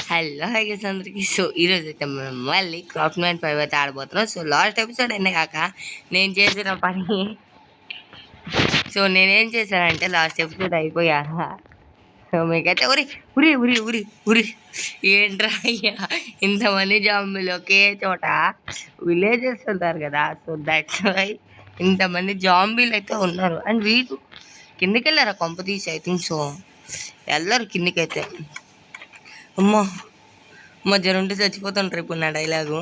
Hello hi guys అందరికి. So ఈరోజు అయితే మనం మళ్ళీ క్రాఫ్ట్ మ్యాన్ 5 అయితే ఆడబోతున్నాం. సో లాస్ట్ ఎపిసోడ్ అయినా కాక నేను చేసిన పని. సో నేనేం చేశానంటే లాస్ట్ ఎపిసోడ్ అయిపోయాక సో మీకైతే ఉరి ఉరి ఉరి ఉరి ఉరి ఏంట్రా అయ్యా ఇంతమంది జాంబులు ఒకే చోట విలేజెస్ ఉంటారు కదా. సో దట్స్ వై ఇంతమంది జాంబీలు అయితే ఉన్నారు. అండ్ వీళ్ళు కిందకి వెళ్ళారా కొంప తీసి? ఐ థింక్ సో వెళ్ళరు కిందకైతే. అమ్మో మధ్య ఉంటే చచ్చిపోతుంటారు ఇప్పుడు నా డైలాగు.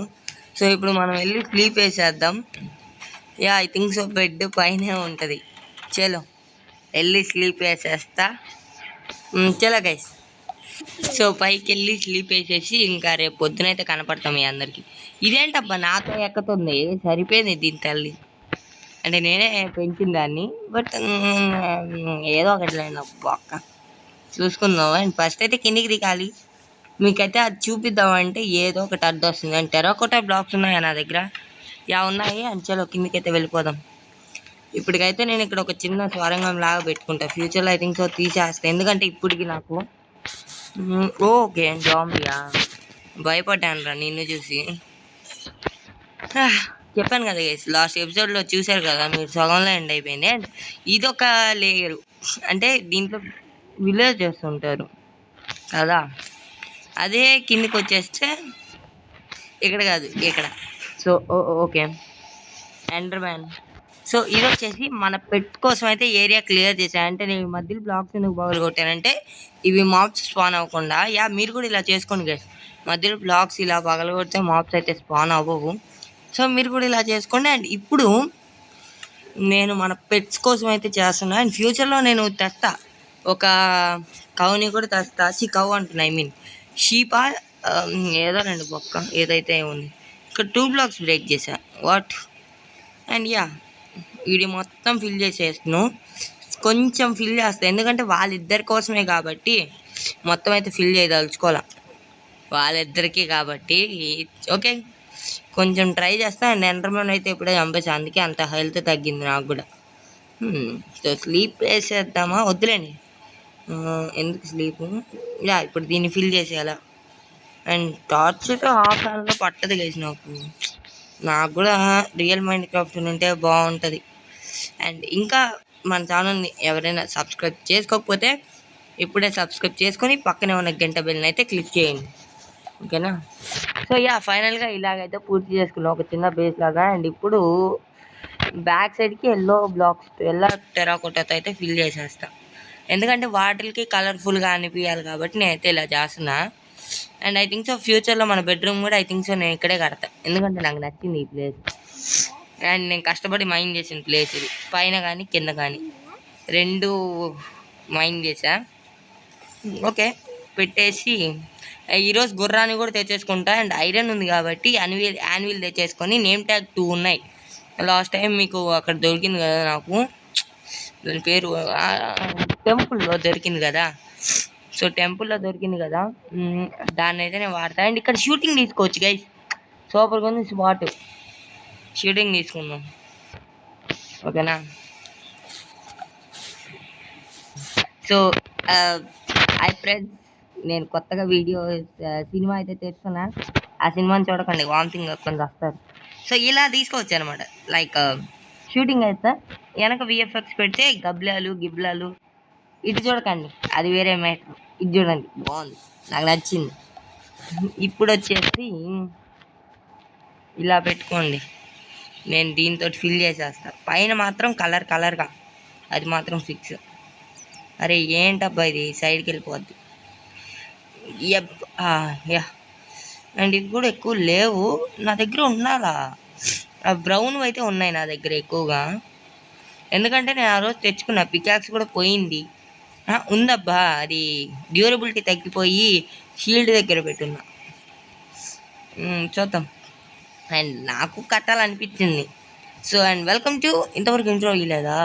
సో ఇప్పుడు మనం వెళ్ళి స్లీప్ వేసేద్దాం. Yeah I think so bed పైనే ఉంటుంది. చలో వెళ్ళి స్లీప్ వేసేస్తా. చలో గైస్. సో పైకి వెళ్ళి స్లీప్ వేసేసి ఇంకా రేపు పొద్దునైతే కనపడతాం మీ అందరికి. ఇదేంటబ్బా నాతో ఎక్కుతుంది? సరిపోయింది దీని తల్లి. అంటే నేనే పెంచిన దాన్ని, బట్ ఏదో ఒకటి లేనబ్బా అక్క చూసుకుందాం. అండ్ ఫస్ట్ అయితే కిందికి దిగాలి. మీకైతే అది చూపిద్దామంటే ఏదో ఒకటి అడ్డు వస్తుంది. అంటే టెర్రకోటా బ్లాక్స్ ఉన్నాయా నా దగ్గర? యా ఉన్నాయి. అంచెలో కిందికైతే వెళ్ళిపోదాం. ఇప్పటికైతే నేను ఇక్కడ ఒక చిన్న స్వరంగం లాగా పెట్టుకుంటా. ఫ్యూచర్లో ఐ థింక్ సో తీసేస్తాను, ఎందుకంటే ఇప్పటికి నాకు ఓకే జాంబియా భయపడ్డాను రా నిన్ను చూసి. చెప్పాను కదా గైస్, లాస్ట్ ఎపిసోడ్లో చూశారు కదా మీరు, సగంలో ఎండ్ అయిపోయింది. అండ్ ఇదొక లేయరు, అంటే దీంట్లో విలేజ్ చేస్తుంటారు కదా. అదే కిందికి వచ్చేస్తే ఇక్కడ కాదు ఇక్కడ. So okay Ender man. So ఇది వచ్చేసి మన పెట్ కోసం అయితే ఏరియా క్లియర్ చేశాను. అంటే నేను మధ్యలో బ్లాక్స్ ఎందుకు బాగులు కొట్టానంటే ఇవి మాప్స్ స్పాన్ అవ్వకుండా. యా మీరు కూడా ఇలా చేసుకోండి గైస్. మధ్యలో బ్లాక్స్ ఇలా పగలు కొడితే మాప్స్ అయితే స్పాన్ అవ్వవు. సో మీరు కూడా ఇలా చేసుకోండి. అండ్ ఇప్పుడు నేను మన పెట్స్ కోసం అయితే చేస్తున్నా. అండ్ ఫ్యూచర్లో నేను తెస్తా ఒక కౌని కూడా తెస్తా. కౌ అంటున్నా, ఐ మీన్ షీపా ఏదో రెండు బొక్క ఏదైతే ఉంది. ఇక్కడ 2 బ్లాక్స్ బ్రేక్ చేశా వాట్. అండ్ యా వీడి మొత్తం ఫిల్ చేసేస్తున్నాను. కొంచెం ఫిల్ చేస్తాను ఎందుకంటే వాళ్ళిద్దరి కోసమే కాబట్టి మొత్తం అయితే ఫిల్ చేయదలుచుకోవాలా వాళ్ళిద్దరికీ కాబట్టి. ఓకే కొంచెం ట్రై చేస్తా. అండ్ ఎండర్మెన్ అయితే ఇప్పుడే చంపేసా, అందుకే అంత హెల్త్ తగ్గింది నాకు కూడా. సో స్లీప్ వేసేద్దామా? వద్దులేండి, ఎందుకు స్లీపు. యా ఇప్పుడు దీన్ని ఫిల్ చేసేయాలా. అండ్ టార్చ్ అయితే హాఫ్ హ్యాండ్లో పట్టదు గైస్ నాకు కూడా రియల్ మైండ్ క్రాఫ్ట్ ఉంటే బాగుంటుంది. అండ్ ఇంకా మన ఛానల్ని ఎవరైనా సబ్స్క్రైబ్ చేసుకోకపోతే ఇప్పుడే సబ్స్క్రైబ్ చేసుకొని పక్కనే ఉన్న గంట బెల్ని అయితే క్లిక్ చేయండి, ఓకేనా. సో యా ఫైనల్గా ఇలాగైతే పూర్తి చేసుకున్నాం ఒక చిన్న బేస్ లాగా. అండ్ ఇప్పుడు బ్యాక్ సైడ్కి ఎల్లో బ్లాక్స్ ఎల్లో టెరాకోటాతో అయితే ఫిల్ చేసేస్తా, ఎందుకంటే వాటికి కలర్ఫుల్గా అనిపించాలి కాబట్టి నేనైతే ఇలా చేస్తున్నా. అండ్ ఐ థింక్ సో ఫ్యూచర్లో మన బెడ్రూమ్ కూడా ఐ థింక్ సో నేను ఇక్కడే కడతా, ఎందుకంటే నాకు నచ్చింది ఈ ప్లేస్. అండ్ నేను కష్టపడి మైండ్ చేసిన ప్లేస్ ఇది, పైన కానీ కింద కానీ రెండు మైండ్ చేసా. ఓకే పెట్టేసి ఈరోజు గుర్రాన్ని కూడా తెచ్చేసుకుంటా. అండ్ ఐరన్ ఉంది కాబట్టి యాన్విల్ తెచ్చేసుకొని నేమ్ ట్యాగ్ 2 ఉన్నాయి. లాస్ట్ టైం మీకు అక్కడ దొరికింది కదా నాకు, దాని పేరు టెంపుల్లో దొరికింది కదా. సో టెంపుల్లో దొరికింది కదా, దాన్ని అయితే నేను వాడతా. అండ్ ఇక్కడ షూటింగ్ తీసుకోవచ్చు గైస్, సూపర్గా ఉంది స్పాట్. షూటింగ్ తీసుకుందాం, ఓకేనా. సో హై ఫ్రెండ్స్, నేను కొత్తగా వీడియో సినిమా అయితే తెస్తున్నా. ఆ సినిమాని చూడకండి, వామిటింగ్ కొంచెం వస్తారు. సో ఇలా తీసుకోవచ్చు అనమాట. లైక్ షూటింగ్ అయితే వెనక విఎఫ్ఎక్స్ పెడితే గబ్లాలు గిబ్లాలు, ఇటు చూడకండి అది వేరే మ్యాటర్. ఇది చూడండి బాగుంది, నాకు నచ్చింది. ఇప్పుడు వచ్చేసి ఇలా పెట్టుకోండి, నేను దీంతో ఫిల్ చేసేస్తా. పైన మాత్రం కలర్గా, అది మాత్రం ఫిక్స్. అరే ఏంటబ్బా ఇది సైడ్కి వెళ్ళిపోద్ది. యా అండ్ ఇవి కూడా ఎక్కువ లేవు నా దగ్గర, ఉండాలా బ్రౌన్ అయితే ఉన్నాయి నా దగ్గర ఎక్కువగా, ఎందుకంటే నేను ఆ రోజు తెచ్చుకున్న పికాక్స్ కూడా పోయింది. ఉందబ్బా, అది డ్యూరబిలిటీ తగ్గిపోయి షీల్డ్ దగ్గర పెట్టున్నా. చూద్దాం. అండ్ నాకు కట్టాలనిపించింది. సో అండ్ వెల్కమ్ టు, ఇంతవరకు ఇంట్రో ఇవ్వలేదా?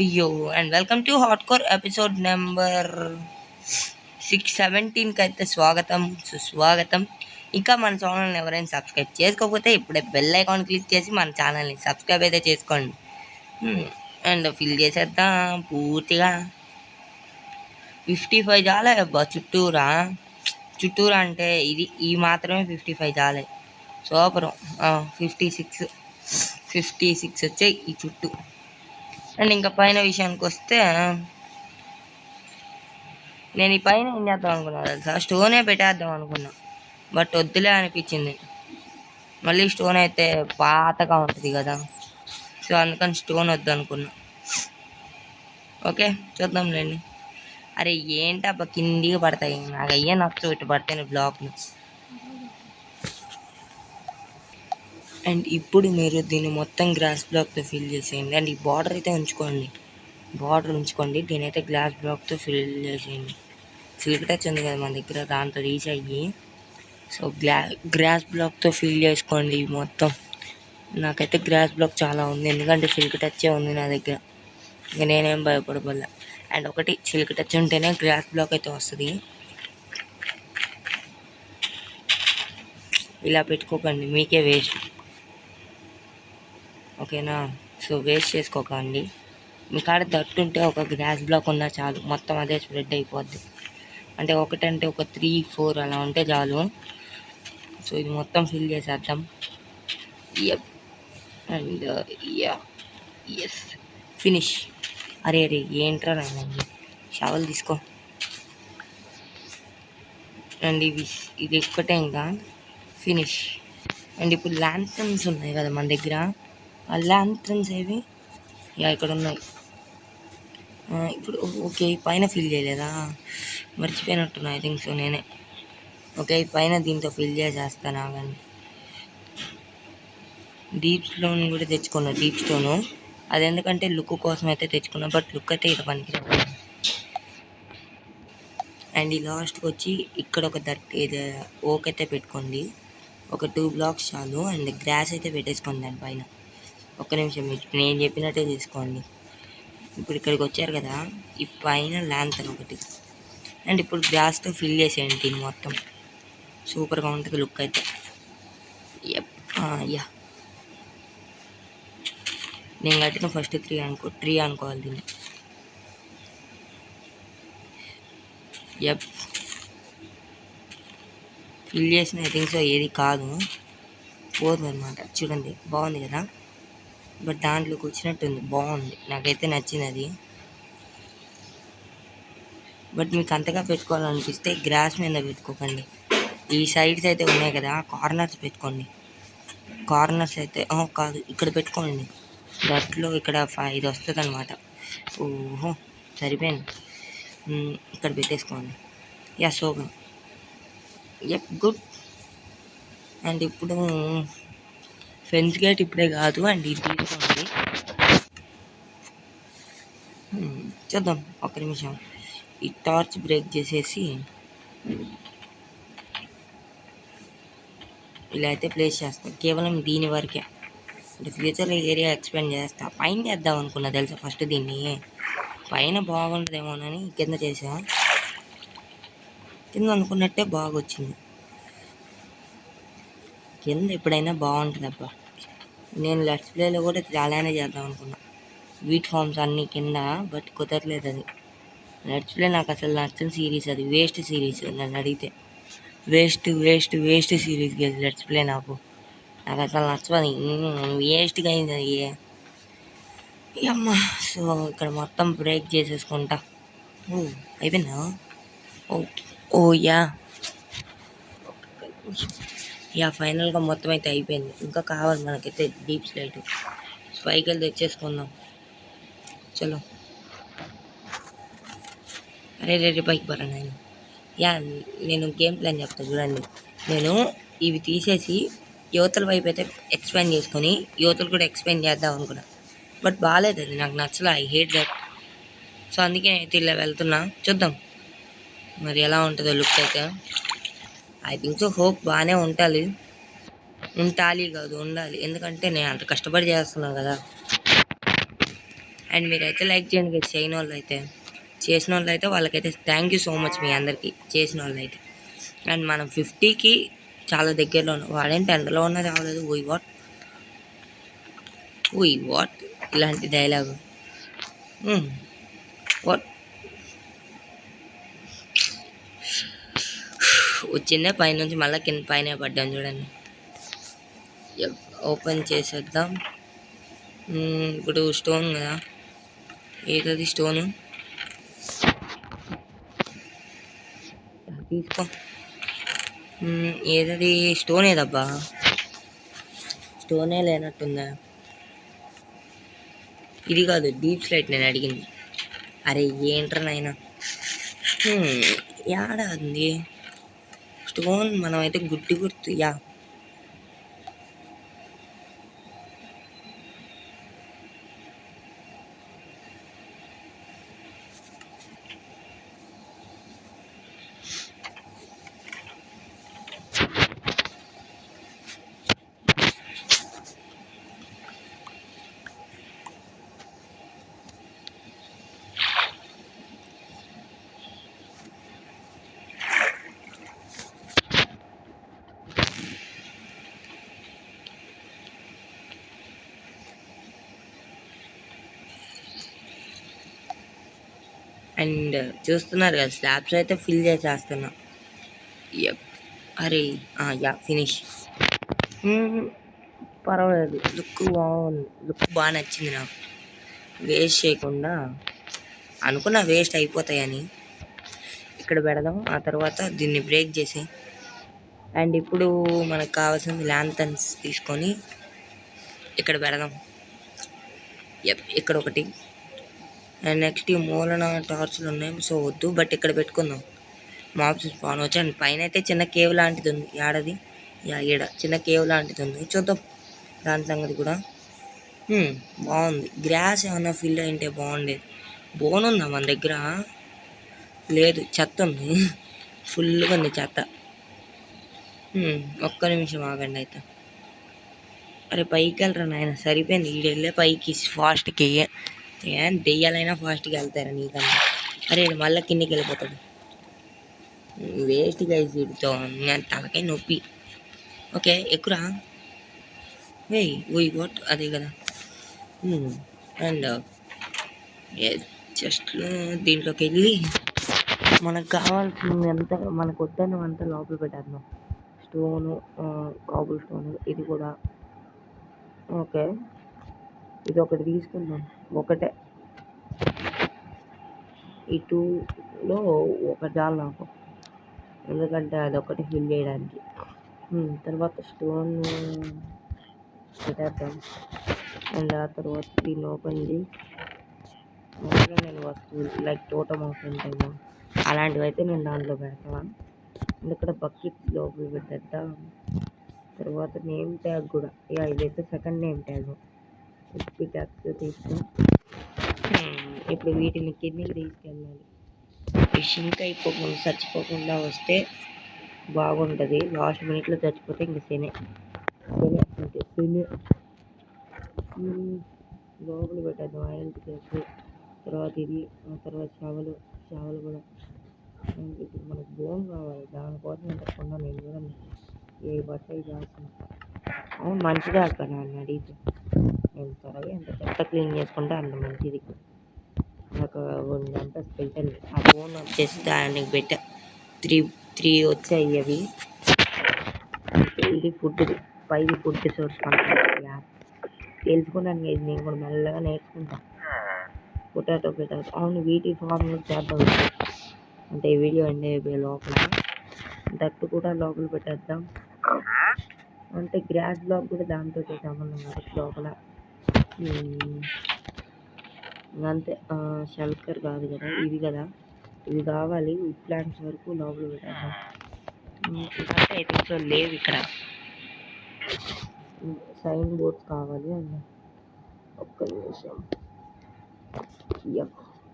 అయ్యో. And welcome to hot core episode number 617కి అయితే స్వాగతం సుస్వాగతం. ఇంకా మన ఛానల్ని ఎవరైనా సబ్స్క్రైబ్ చేసుకోకపోతే ఇప్పుడే బెల్ ఐకాన్ క్లిక్ చేసి మన ఛానల్ని సబ్స్క్రైబ్ అయితే చేసుకోండి. అండ్ ఫిల్ చేసేద్దాం పూర్తిగా. 55 చాలా అబ్బా చుట్టూరా. చుట్టూరు అంటే ఇది ఈ మాత్రమే 55 చాలే. సూపరు. 56 56 వచ్చాయి ఈ చుట్టూ. అండ్ ఇంకా పైన విషయానికి వస్తే నేను ఈ పైన ఏం చేద్దాం అనుకున్నా తెలుసా, స్టోనే పెట్టేద్దాం అనుకున్నా. బట్ వద్దులే అనిపించింది. మళ్ళీ స్టోన్ అయితే పాతగా ఉంటుంది కదా, సో అందుకని స్టోన్ వద్దు అనుకున్నా. ఓకే చూద్దాంలేండి. అరే ఏంటబ్బా కిందికి పడతాయి, నాకు అయ్యే నచ్చు ఇటు పడతాయి బ్లాక్లు. అండ్ ఇప్పుడు మీరు దీన్ని మొత్తం గ్లాస్ బ్లాక్తో ఫిల్ చేసేయండి. అండ్ ఈ బార్డర్ అయితే ఉంచుకోండి. దీనైతే గ్లాస్ బ్లాక్తో ఫిల్ చేసేయండి. సిల్క్ టచ్ ఉంది కదా మన దగ్గర, దాంతో రీచ్ అయ్యి సో గ్రాస్ బ్లాక్తో ఫిల్ చేసుకోండి మొత్తం. నాకైతే గ్రాస్ బ్లాక్ చాలా ఉంది, ఎందుకంటే సిల్క్ టచ్చే ఉంది నా దగ్గర. ఇంకా నేనేం భయపడబోలే. అండ్ ఒకటి సిల్క్ టచ్ ఉంటేనే గ్రాస్ బ్లాక్ అయితే వస్తుంది. ఇలా పెట్టుకోకండి, మీకే వేస్ట్. ఓకేనా, సో వేస్ట్ చేసుకోకండి. మీ కాడ తట్టుంటే ఒక గ్రాస్ బ్లాక్ ఉన్నా చాలు, మొత్తం అదే స్ప్రెడ్ అయిపోద్ది. అంటే ఒకటంటే ఒక 3-4 అలా ఉంటే చాలు. సో ఇది మొత్తం ఫిల్ చేసేద్దాం. Yup and yes finish. అరే ఏంట్రా నాయన, షవల్ తీసుకో. అండ్ ఇది ఒక్కటే ఇంకా ఫినిష్. అండ్ ఇప్పుడు ల్యాంథన్స్ ఉన్నాయి కదా మన దగ్గర, ఆ ల్యాంథన్స్ ఏవి ఇక్కడ ఉన్నాయి. ఇప్పుడు ఓకే పైన ఫిల్ చేయలేదా, మర్చిపోయినట్టున్నా. ఐ థింక్ సో నేనే. ఓకే పైన దీంతో ఫిల్ చేసేస్తాను. కానీ డీప్ స్టోన్ కూడా తెచ్చుకున్నా, డీప్ స్టోను. అది ఎందుకంటే లుక్ కోసం అయితే తెచ్చుకున్నా, బట్ లుక్ అయితే ఇక్కడ పనికిరాదు. అండ్ ఈ లాస్ట్కి వచ్చి ఇక్కడ ఒక ఓక్ అయితే పెట్టుకోండి, ఒక 2 బ్లాక్స్ చాలు. అండ్ గ్రాస్ అయితే పెట్టేసుకోండి దానిపైన. ఒక్క నిమిషం, నేను చెప్పినట్టే తీసుకోండి. ఇప్పుడు ఇక్కడికి వచ్చారు కదా, ఈ పైన ల్యాంతర్ ఒకటి. అండ్ ఇప్పుడు గ్రాస్తో ఫిల్ చేసేయండి దీన్ని మొత్తం. సూపర్గా ఉంటుంది లుక్ అయితే. యా నేను కట్టిన ఫస్ట్ 3 అనుకోవాలి దీన్ని. ఫిల్ చేసిన ఐ థింక్ సో ఏది కాదు, పోదు అనమాట. చూడండి బాగుంది కదా, బట్ దాంట్లోకి వచ్చినట్టుంది, బాగుంది, నాకైతే నచ్చింది అది. బట్ మీకు అంతగా పెట్టుకోవాలనిపిస్తే గ్రాస్ మీద పెట్టుకోకండి. ఈ సైడ్స్ అయితే ఉన్నాయి కదా, కార్నర్స్ పెట్టుకోండి. కార్నర్స్ అయితే కాదు, ఇక్కడ పెట్టుకోండి. దాంట్లో ఇక్కడ 5 వస్తుంది అనమాట. ఓహో సరిపోయింది. ఇక్కడ పెట్టేసుకోండి. సోగా గుడ్. అండ్ ఇప్పుడు ఫెన్స్ గేట్ ఇప్పుడే కాదు, అండ్ ఇది తీసుకోండి. చూద్దాం ఒక్క నిమిషం. ఈ టార్చ్ బ్రేక్ చేసేసి ఇలా అయితే ప్లేస్ చేస్తాం, కేవలం దీని వరకే. అంటే ఫ్యూచర్లో ఏరియా ఎక్స్పెండ్ చేస్తా. పైన చేద్దాం అనుకున్నా తెలుసా, ఫస్ట్ దీన్ని పైన బాగుంటుందేమోనని కింద చేసా. కింద అనుకున్నట్టే బాగా వచ్చింది. కింద ఎప్పుడైనా బాగుంటుంది అబ్బా. నేను లెట్స్ ప్లేలో కూడా చాలానే చేద్దాం అనుకున్నా, వీట్ ఫార్మ్స్ అన్నీ కింద, బట్ కుదరలేదు అది. లెట్స్ ప్లే నాకు అసలు నచ్చని సిరీస్, అది వేస్ట్ సిరీస్. నన్ను అడిగితే వేస్ట్ సిరీస్ లెట్స్ ప్లే. నాకు అసలు నచ్చదు, వేస్ట్గా అయింది అది. అమ్మా సో ఇక్కడ మొత్తం బ్రేక్ చేసేసుకుంటా. అయిపోయిందా? ఫైనల్గా మొత్తం అయితే అయిపోయింది. ఇంకా కావాలి మనకైతే డీప్ స్లైడ్. స్పైకల్ తెచ్చేసుకుందాం, చలో. అరే బైక్ పరా నేను. నేను గేమ్ ప్లాన్ చెప్తాను చూడండి. నేను ఇవి తీసేసి యువతల వైపు అయితే ఎక్స్పాండ్ చేసుకొని యువతలు కూడా ఎక్స్పాండ్ చేద్దాం అనుకున్నా, బట్ బాగాలేదు అది, నాకు నచ్చలే. I hate that. సో అందుకే అయితే ఇలా వెళ్తున్నా, చూద్దాం మరి ఎలా ఉంటుందో లుక్ అయితే. ఐ థింక్ సో హోప్ బాగానే ఉండాలి కాదు ఉండాలి, ఎందుకంటే నేను అంత కష్టపడి చేస్తున్నాను కదా. అండ్ మీరైతే లైక్ చేయండి చేయని వాళ్ళు అయితే. చేసిన వాళ్ళు అయితే వాళ్ళకైతే థ్యాంక్ యూ సో మచ్ మీ అందరికీ, చేసిన వాళ్ళు అయితే. అండ్ మనం 50కి చాలా దగ్గరలో ఉన్నాం. వాడేం 10లో ఉన్నది రావలేదు. వాట్ ఇలాంటి డైలాగు వాట్ వచ్చిందే పైనుంచి మళ్ళీ కింద పైన పడ్డాం చూడండి. ఓపెన్ చేసేద్దాం. ఇప్పుడు స్టోన్ కదా, ఏదది స్టోను తీసుకో. ఏదది స్టోన్ ఏదబ్బా, స్టోనే లేనట్టుందా. ఇది కాదు డీప్ స్లైట్ నేను అడిగింది. అరే ఏంట్రా నాయన, యాడా ఉంది స్టోన్? మనం అయితే గుర్తు యా అండ్ చూస్తున్నారు కదా, స్లాబ్స్ అయితే ఫిల్ చేసేస్తున్నా. అరే యా ఫినిష్. పర్వాలేదు, లుక్ బాగుంది, లుక్ బాగా నచ్చింది నాకు. వేస్ట్ చేయకుండా అనుకున్నా వేస్ట్ అయిపోతాయని ఇక్కడ పెడదాం. ఆ తర్వాత దీన్ని బ్రేక్ చేసి, అండ్ ఇప్పుడు మనకు కావాల్సింది ల్యాంథన్స్ తీసుకొని ఇక్కడ పెడదాం. ఇక్కడ ఒకటి, అండ్ నెక్స్ట్ ఈ మూలన టార్చ్లు ఉన్నాయి, సో వద్దు, బట్ ఇక్కడ పెట్టుకుందాం. మాబ్స్ స్పాన్ వచ్చి, అండ్ పైన అయితే చిన్న కేవ్ లాంటిది ఉంది. ఏడది? ఈడ చిన్న కేవ్ లాంటిది ఉంది, చూద్దాం దాని సంగతి కూడా. బాగుంది. గ్రాస్ ఏమన్నా ఫిల్ అయింటే బాగుండేది. బోన్ ఉందా మన దగ్గర? లేదు, చెత్త ఉంది, ఫుల్గా ఉంది చెత్త. ఒక్క నిమిషం ఆగండి అయితే. అరే పైకి వెళ్ళరా నాయన, సరిపోయింది ఈడెళ్ళే పైకి ఫాస్ట్కి. ఏం దెయ్యాలైనా ఫాస్ట్గా వెళ్తారా నీకన్నా? అరే మళ్ళీ కిందికి వెళ్ళిపోతాడు, వేస్ట్గా వీడితో నేను తలకాయ నొప్పి. ఓకే ఎక్కురా, వాట్ అదే కదా. అండ్ చెస్ట్లో దీంట్లోకి వెళ్ళి మనకు కావాల్సింది ఎంత, మనకు వద్దన్న అంతా లోపల పెట్టేద్దాం. స్టోను, కాబుల్ స్టోన్, ఇది కూడా ఓకే. ఇది ఒకటి తీసుకుందాం, ఒకటే. ఈ 2లో ఒక జాల్ నాకు, ఎందుకంటే అదొకటి ఫిల్ చేయడానికి. తర్వాత స్టోన్ పెట్టేద్దాం. అండ్ ఆ తర్వాత దీన్ని ఓపెన్ చేసి నేను వస్తువులు లైక్ టోటమ్ ఆఫ్ ఉంటాయి అలాంటివి అయితే నేను దాంట్లో పెడతాను. అండ్ ఇక్కడ బకెట్ లోపల పెట్టేద్దాం. తర్వాత నేమ్ ట్యాగ్ కూడా, ఇదైతే సెకండ్ నేమ్ ట్యాగ్. ట్యాగ్స్ తీసుకుని ఇప్పుడు వీటిని కిందికి తీసుకెళ్ళాలి. షింక్ అయిపోకుండా చచ్చిపోకుండా వస్తే బాగుంటుంది. లాస్ట్ మినిట్లో చచ్చిపోతే ఇంక శనే లోపల పెట్టేద్దాం. ఐరన్ చేసి తర్వాత ఇది, తర్వాత చావలు కూడా. ఇప్పుడు మనకు బోన్ కావాలి, దానికోసం ఎంతకుండా నేను కూడా ఏ బట్టలు చేస్తాను. అవును మంచిదే అక్కడ, నన్ను అడిగితే నేను త్వరగా ఎంత చెత్త క్లీన్ చేసుకుంటే అంత మంచిది. నాకు అంతా స్పెషల్. ఆ బోన్ వచ్చేసి దానికి పెట్టా, త్రీ వచ్చాయి అవి. ఇది ఫుడ్, పైది ఫుడ్ సోర్స్ తెలుసుకున్నాను. నేను కూడా మెల్లగా నేర్చుకుంటాను. పొటాటో అవును, వీటి ఫామ్ చేద్దాం అంటే వీడియో ఎండ్ అయిపోయే లోపల. దట్టు కూడా లోపల పెట్టేద్దాం. అంటే గ్రాస్ బ్లాక్ కూడా దాంతో సంబంధం కాదు లోపల. అంతే, షెల్కర్ కాదు కదా, ఇది కదా, ఇది కావాలి. వుడ్ ప్లాంట్స్ వరకు లోపల పెట్టేద్దాం. ఇదంతా అయితే లేవు ఇక్కడ. సైన్ బోర్డ్స్ కావాలి అన్న, ఒక్క నిమిషం.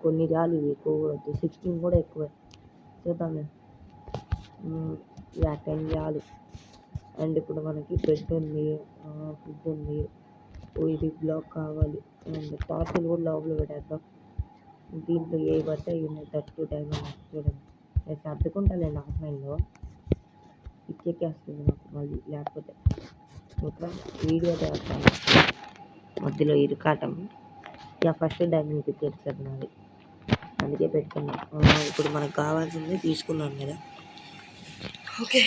కొన్ని చాలు, ఇవి ఎక్కువ 16 కూడా ఎక్కువ చూద్దాంలే. 10 చాలు. అండ్ ఇప్పుడు మనకి బెడ్ ఉంది, ఫుడ్ ఉంది. ఇది బ్లాక్ కావాలి. అండ్ టార్చులు కూడా లోపల పెట్టేద్దాం. దీంట్లో ఏ పడితే ఉన్నాయి, 32 డైమండ్స్ చూడండి. నేను సర్దుకుంటానండి, ఆఫ్లైన్లో ఇచ్చేకేస్తుంది నాకు మళ్ళీ, లేకపోతే ఇంకా వీడియో చేస్తాను మధ్యలో ఇరుకాటం. ఫస్ట్ డైమండ్ టికెట్స్ అన్నది, అందుకే పెట్టుకున్నాం. ఇప్పుడు మనకు కావాల్సింది తీసుకున్నాం కదా. ఓకే.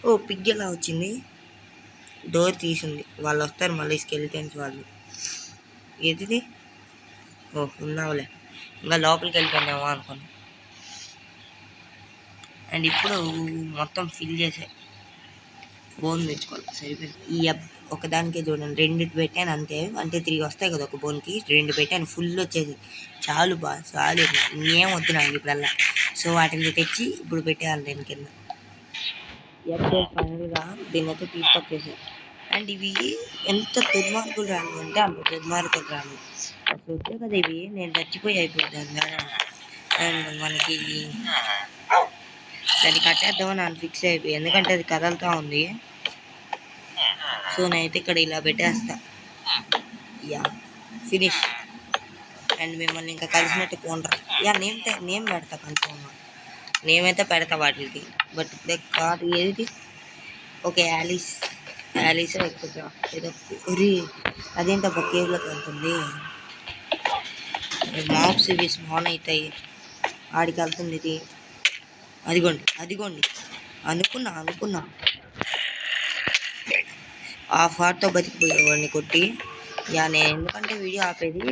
ఓ పిగ్ ఎలా వచ్చింది? డోర్ తీసింది. వాళ్ళు వస్తారు మళ్ళీ స్కెలిటన్స్ వాళ్ళు. ఏది? ఓ ఉన్నావులే, ఇంకా లోపలికి వెళ్ళిపోయినామా అనుకోండి. అండ్ ఇప్పుడు మొత్తం ఫిల్ చేసే బోన్ తెచ్చుకోవాలి, సరిపోయింది. ఈ ఒకదానికే చూడండి, 2 పెట్టాను అంతే. అంటే 3 వస్తాయి కదా ఒక బోన్కి, 2 పెట్టాను. ఫుల్ వచ్చేది. చాలు చాలు, ఇంకేం వద్దు నాకు ఇప్పుడల్లా. సో వాటిని తెచ్చి ఇప్పుడు పెట్టేయాలి నేను కింద. ఫైనల్గా దీన్ని అయితే తీసుకొచ్చేసాను. అండ్ ఇవి ఎంత దుర్మార్గులు రాను అంటే అంత దుర్మార్గులు రాను. అసలు వచ్చే కదా ఇవి, నేను చచ్చిపోయి అయిపోతాను. అండ్ మనకి దాన్ని కట్టేద్దామని అని ఫిక్స్ అయిపోయి, ఎందుకంటే అది కదలుతూ ఉంది. సో నేనైతే ఇక్కడ ఇలా పెట్టేస్తా. Yeah finish. అండ్ మిమ్మల్ని ఇంకా కలిసినట్టు పోండ్రా. యా నేమ్ పెడతా కన్ఫర్మ్గా. నేమ్ అయితే పెడతా వాటికి. బట్ ఇప్పుడే కాదు. ఏది? ఓకే, యాలిస్ ఎక్సెట్రా ఏదో. అదేంటబ్బా కేవ్లోకి వెళ్తుంది. మాప్స్ ఇవి స్మాన్ అవుతాయి, ఆడికి వెళ్తుంది ఇది. అదిగోండి అనుకున్నా ఆ హార్ట్తో బతికిపోయేవాడిని కొట్టి. యా నేను ఎందుకంటే వీడియో ఆపేది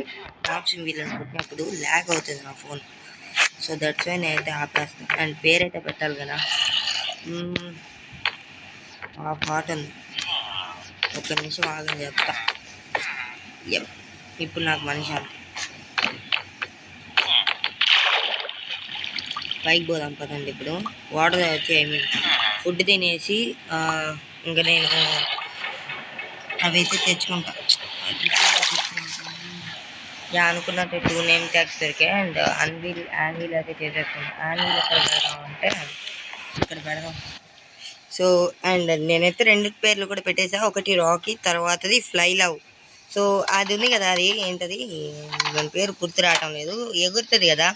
మాప్స్ వీళ్ళని కొట్టినప్పుడు ల్యాగ్ అవుతుంది నా ఫోన్. సో దట్స్ వై నేనైతే ఆపేస్తాను. అండ్ పేరైతే పెట్టాలి కదా. ఆ హార్ట్ ఉంది. ఒక్క నిమిషం ఆగని చెప్తా. ఇప్పుడు నాకు మనిషి అంతే. పైకి పోదాం పదండి. ఇప్పుడు వాటర్ వచ్చి ఫుడ్ తినేసి ఇంకా నేను అవైతే తెచ్చుకుంటా. అనుకున్నట్టు 2 నేమ్ ట్యాగ్స్ దొరికాయి. అండ్ యాన్వీల్ అయితే చేసేసుకుంటాం. యాన్వీల్ ఎక్కడ పెడదాం అంటే ఇక్కడ పెడదాం. సో అండ్ నేనైతే 2 పేర్లు కూడా పెట్టేసా. ఒకటి రాకీ, తర్వాతది ఫ్లై లవ్. సో అది ఉంది కదా, అది ఏంటది దాని పేరు గుర్తు రావటం లేదు, ఎగురుతుంది కదా.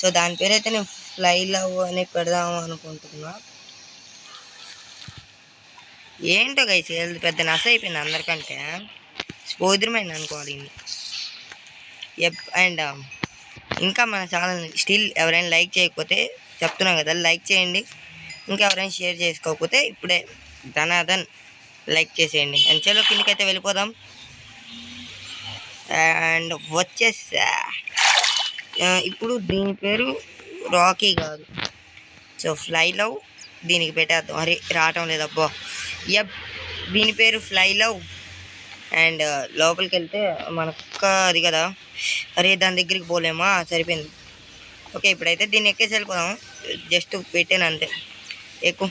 సో దాని పేరు అయితే నేను ఫ్లై లవ్ అని పెడదాం అనుకుంటున్నా. ఏంటో గైస్, పెద్ద నస అయిపోయింది అందరికంటే. స్పోద్రమైన అనుకోవాలి. అండ్ ఇంకా మన ఛానల్ స్టిల్ ఎవరైనా లైక్ చేయకపోతే చెప్తున్నాం కదా, లైక్ చేయండి. ఇంకా ఎవరైనా షేర్ చేసుకోకపోతే ఇప్పుడే ధనాధన్ లైక్ చేసేయండి. అండ్ చలో కిందకైతే వెళ్ళిపోదాం. అండ్ వచ్చేసా. ఇప్పుడు దీని పేరు రాకీ కాదు, సో ఫ్లై లవ్ దీనికి పెట్టేద్దాం. అరే రావటం లేదబ్బా. దీని పేరు ఫ్లై లవ్. అండ్ లోపలికి వెళ్తే మన కుక్క అది కదా. అరే దాని దగ్గరికి పోలేమా, సరిపోయింది. ఓకే, ఇప్పుడైతే దీన్ని ఎక్కేసి వెళ్ళిపోదాం. జస్ట్ పెట్టాను అంతే. ఎక్కువ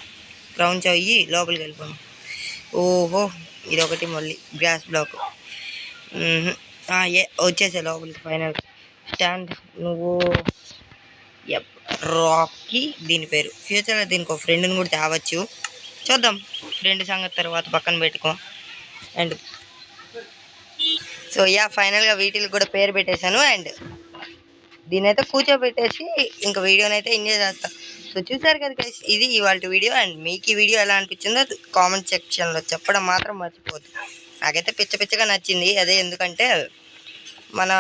క్రౌన్స్ అయ్యి లోపలికి వెళ్ళిపోదాం. ఓహో, ఇదొకటి మళ్ళీ గ్రాస్ బ్లాక్. వచ్చేసే లోపలికి ఫైనల్ స్టాండ్. నువ్వు రాకీ దీని పేరు. ఫ్యూచర్లో దీనికి ఒక ఫ్రెండ్ని కూడా తేవచ్చు, చూద్దాం. ఫ్రెండ్ సంగతి తర్వాత పక్కన పెట్టుకో. అండ్ సో ఫైనల్గా వీటికి కూడా పేరు పెట్టేశాను. అండ్ దీని అయితే కూర్చోబెట్టేసి ఇంకా వీడియోని అయితే ఎంజాయ్ చేస్తాను. సో చూసారు కదా గైస్, ఇది ఇవాళ వీడియో. అండ్ మీకు ఈ వీడియో ఎలా అనిపించిందో కామెంట్ సెక్షన్లో చెప్పడం మాత్రం మర్చిపోద్దు. నాకైతే పిచ్చగా నచ్చింది. అదే ఎందుకంటే మన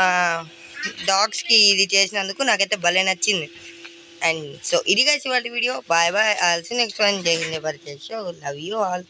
డాగ్స్కి ఇది చేసినందుకు నాకైతే భలే నచ్చింది. అండ్ సో ఇది గైస్ ఇవాళ వీడియో. Bye. I'll see next one. Jai Hind. Love you all.